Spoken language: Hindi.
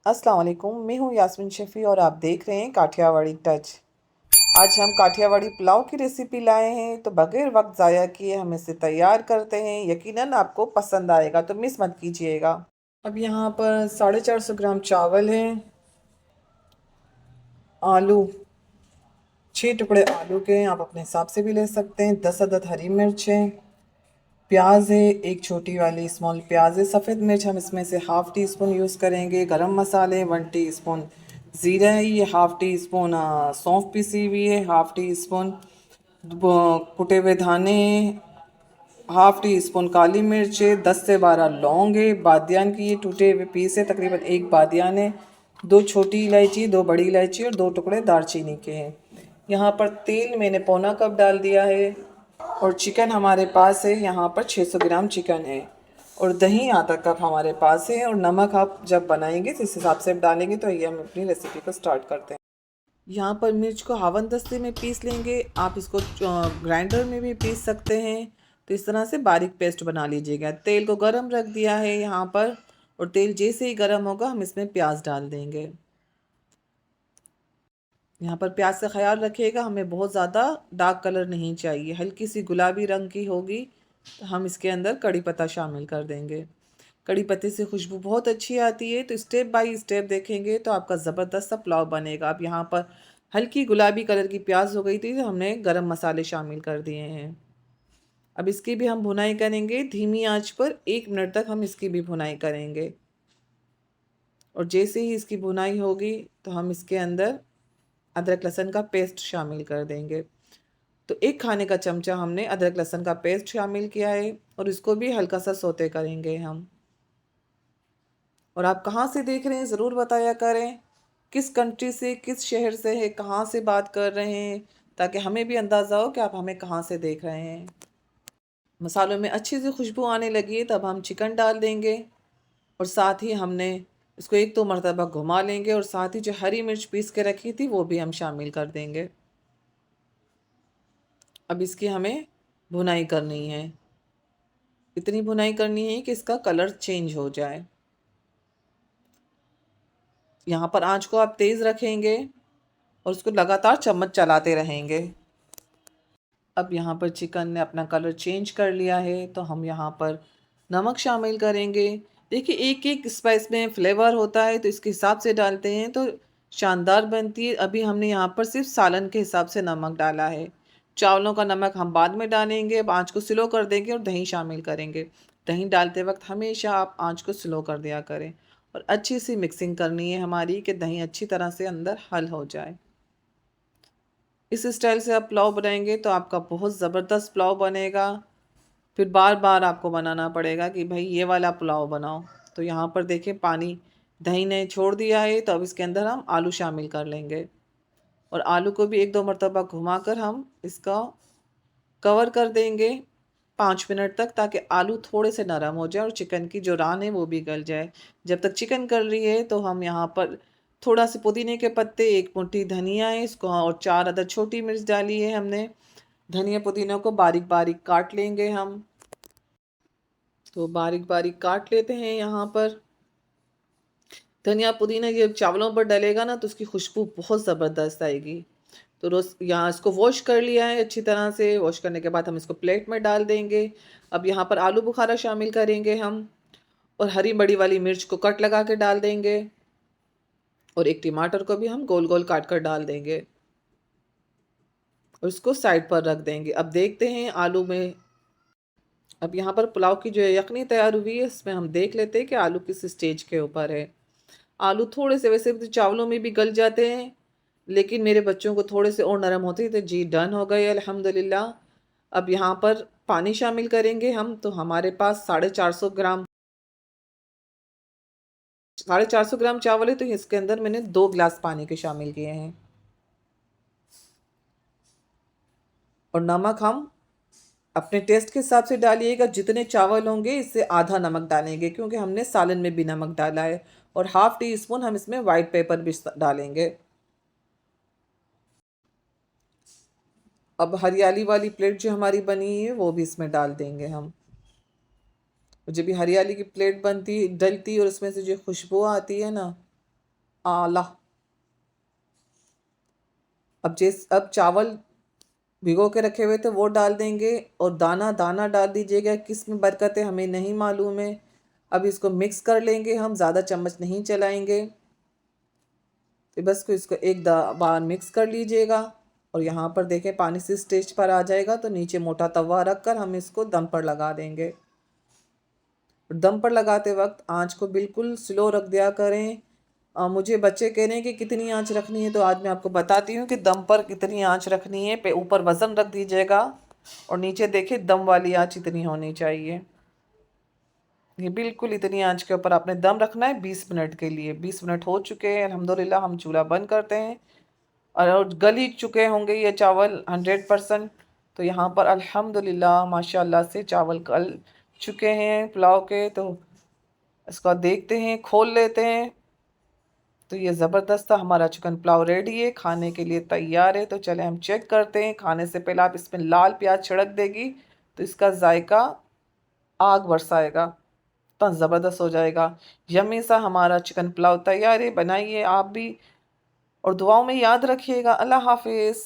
अस्सलाम वालेकुम। मैं हूँ यास्मीन शफ़ी और आप देख रहे हैं काठियावाड़ी टच। आज हम काठियावाड़ी पुलाव की रेसिपी लाए हैं, तो बगैर वक्त ज़ाया किए हम इसे तैयार करते हैं। यकीनन आपको पसंद आएगा, तो मिस मत कीजिएगा। अब यहाँ पर 450 ग्राम चावल हैं। आलू, 6 टुकड़े आलू के आप अपने हिसाब से भी ले सकते हैं। 10 अदद हरी मिर्चें, प्याज है, एक छोटी वाली स्मॉल प्याज है। सफ़ेद मिर्च हम इसमें से हाफ़ टी स्पून यूज़ करेंगे। गरम मसाले 1 टीस्पून ज़ीरा है, ये हाफ़ टी स्पून सौंफ पीसी हुई है, हाफ़ टी स्पून कुटे हुए धाने हैं, हाफ़ टी स्पून काली मिर्च है, 10 से 12 लौंग है, बादियान की ये टूटे हुए पीस है, तकरीबन एक बादियान है, 2 छोटी इलायची, 2 बड़ी इलायची और 2 टुकड़े दालचीनी के हैं। यहाँ पर तेल मैंने पौना कप डाल दिया है। और चिकन हमारे पास है, यहाँ पर 600 ग्राम चिकन है। और दही आधा कप हमारे पास है। और नमक आप जब बनाएंगे तो इस हिसाब से आप डालेंगे। तो ये हम अपनी रेसिपी को स्टार्ट करते हैं। यहाँ पर मिर्च को हावन दस्ते में पीस लेंगे। आप इसको ग्राइंडर में भी पीस सकते हैं। तो इस तरह से बारीक पेस्ट बना लीजिएगा। तेल को गरम रख दिया है यहाँ पर। और तेल जैसे ही गरम होगा हम इसमें प्याज डाल देंगे। यहाँ पर प्याज का ख्याल रखिएगा, हमें बहुत ज़्यादा डार्क कलर नहीं चाहिए, हल्की सी गुलाबी रंग की होगी। तो हम इसके अंदर कड़ी पत्ता शामिल कर देंगे। कड़ी पत्ते से खुशबू बहुत अच्छी आती है। तो स्टेप बाय स्टेप देखेंगे तो आपका ज़बरदस्त सा पुलाव बनेगा। अब यहाँ पर हल्की गुलाबी कलर की प्याज हो गई थी, तो हमने गरम मसाले शामिल कर दिए हैं। अब इसकी भी हम भुनाई करेंगे धीमी आंच पर। 1 मिनट तक हम इसकी भी भुनाई करेंगे। और जैसे ही इसकी भुनाई होगी तो हम इसके अंदर अदरक लहसुन का पेस्ट शामिल कर देंगे। तो 1 खाने का चमचा हमने अदरक लहसुन का पेस्ट शामिल किया है। और इसको भी हल्का सा सौते करेंगे हम। और आप कहाँ से देख रहे हैं ज़रूर बताया करें, किस कंट्री से, किस शहर से है, कहाँ से बात कर रहे हैं, ताकि हमें भी अंदाज़ा हो कि आप हमें कहाँ से देख रहे हैं। मसालों में अच्छी सी खुशबू आने लगी है, तब हम चिकन डाल देंगे। और साथ ही हमने इसको 1-2 मरतबा घुमा लेंगे। और साथ ही जो हरी मिर्च पीस के रखी थी वो भी हम शामिल कर देंगे। अब इसकी हमें भुनाई करनी है। इतनी भुनाई करनी है कि इसका कलर चेंज हो जाए। यहाँ पर आंच को आप तेज़ रखेंगे और उसको लगातार चम्मच चलाते रहेंगे। अब यहाँ पर चिकन ने अपना कलर चेंज कर लिया है, तो हम यहाँ पर नमक शामिल करेंगे। देखिए, एक एक स्पाइस में फ्लेवर होता है, तो इसके हिसाब से डालते हैं तो शानदार बनती है। अभी हमने यहाँ पर सिर्फ सालन के हिसाब से नमक डाला है। चावलों का नमक हम बाद में डालेंगे। अब आँच को स्लो कर देंगे और दही शामिल करेंगे। दही डालते वक्त हमेशा आप आँच को स्लो कर दिया करें। और अच्छी सी मिक्सिंग करनी है हमारी, कि दही अच्छी तरह से अंदर हल हो जाए। इस स्टाइल से आप पुलाव बनाएंगे तो आपका बहुत ज़बरदस्त पुलाव बनेगा। फिर बार बार आपको बनाना पड़ेगा कि भाई ये वाला पुलाव बनाओ। तो यहाँ पर देखें, पानी दही ने छोड़ दिया है, तो अब इसके अंदर हम आलू शामिल कर लेंगे। और आलू को भी 1-2 मरतबा घुमाकर हम इसका कवर कर देंगे 5 मिनट तक, ताकि आलू थोड़े से नरम हो जाए और चिकन की जो रान है वो भी गल जाए। जब तक चिकन गल रही है तो हम यहाँ पर थोड़ा से पुदीने के पत्ते, 1 मुट्ठी धनिया है इसको, और 4 अदद छोटी मिर्च डाली है हमने। धनिया पुदीना को बारीक बारीक काट लेंगे हम। तो बारीक बारीक काट लेते हैं यहाँ पर। धनिया पुदीना जब चावलों पर डलेगा ना, तो उसकी खुशबू बहुत ज़बरदस्त आएगी। तो रोज़ यहाँ इसको वॉश कर लिया है अच्छी तरह से। वॉश करने के बाद हम इसको प्लेट में डाल देंगे। अब यहाँ पर आलू बुखारा शामिल करेंगे हम। और हरी बड़ी वाली मिर्च को कट लगा के डाल देंगे। और एक टमाटर को भी हम गोल गोल काट कर डाल देंगे। और इसको साइड पर रख देंगे। अब देखते हैं आलू में, अब यहाँ पर पुलाव की जो यखनी तैयार हुई है, इसमें हम देख लेते हैं कि आलू किस स्टेज के ऊपर है। आलू थोड़े से, वैसे तो चावलों में भी गल जाते हैं, लेकिन मेरे बच्चों को थोड़े से और नरम होते हैं। तो जी डन हो गए अल्हम्दुलिल्लाह। अब यहाँ पर पानी शामिल करेंगे हम। तो हमारे पास 450 ग्राम चावल है, तो इसके अंदर मैंने 2 गिलास पानी के शामिल किए हैं। और नमक हम अपने टेस्ट के हिसाब से डालिएगा। जितने चावल होंगे इससे आधा नमक डालेंगे, क्योंकि हमने सालन में भी नमक डाला है। और हाफ़ टी स्पून हम इसमें वाइट पेपर भी डालेंगे। अब हरियाली वाली प्लेट जो हमारी बनी है वो भी इसमें डाल देंगे हम। जब भी हरियाली की प्लेट बनती डलती और उसमें से जो खुशबू आती है ना, आला। अब चावल भिगो के रखे हुए थे वो डाल देंगे और दाना दाना डाल दीजिएगा, किस में बरकत है हमें नहीं मालूम है। अब इसको मिक्स कर लेंगे, हम ज़्यादा चम्मच नहीं चलाएंगे। तो बस को इसको एक बार मिक्स कर लीजिएगा। और यहाँ पर देखें पानी से स्टेज पर आ जाएगा तो नीचे मोटा तवा रख कर हम इसको दम पर लगा देंगे। दम पर लगाते वक्त आंच को बिल्कुल स्लो रख दिया करें। मुझे बच्चे कह रहे हैं कि कितनी आंच रखनी है, तो आज मैं आपको बताती हूँ कि दम पर कितनी आंच रखनी है। पे ऊपर वज़न रख दीजिएगा और नीचे देखिए दम वाली आंच इतनी होनी चाहिए। ये बिल्कुल इतनी आंच के ऊपर आपने दम रखना है 20 मिनट के लिए। 20 मिनट हो चुके हैं अल्हम्दुलिल्लाह, हम चूल्हा बंद करते हैं। और गल ही चुके होंगे ये चावल 100%। तो यहाँ पर अल्हम्दुलिल्लाह माशाल्लाह से चावल गल चुके हैं पुलाव के। तो इसको देखते हैं, खोल लेते हैं। तो ये ज़बरदस्त हमारा चिकन पुलाव रेडी है, खाने के लिए तैयार है। तो चले हम चेक करते हैं। खाने से पहले आप इसमें लाल प्याज छिड़क देगी तो इसका जायका आग बरसाएगा, इतना ज़बरदस्त हो जाएगा। यम्मी सा हमारा चिकन पुलाव तैयार है, बनाइए आप भी और दुआओं में याद रखिएगा। अल्लाह हाफिज़।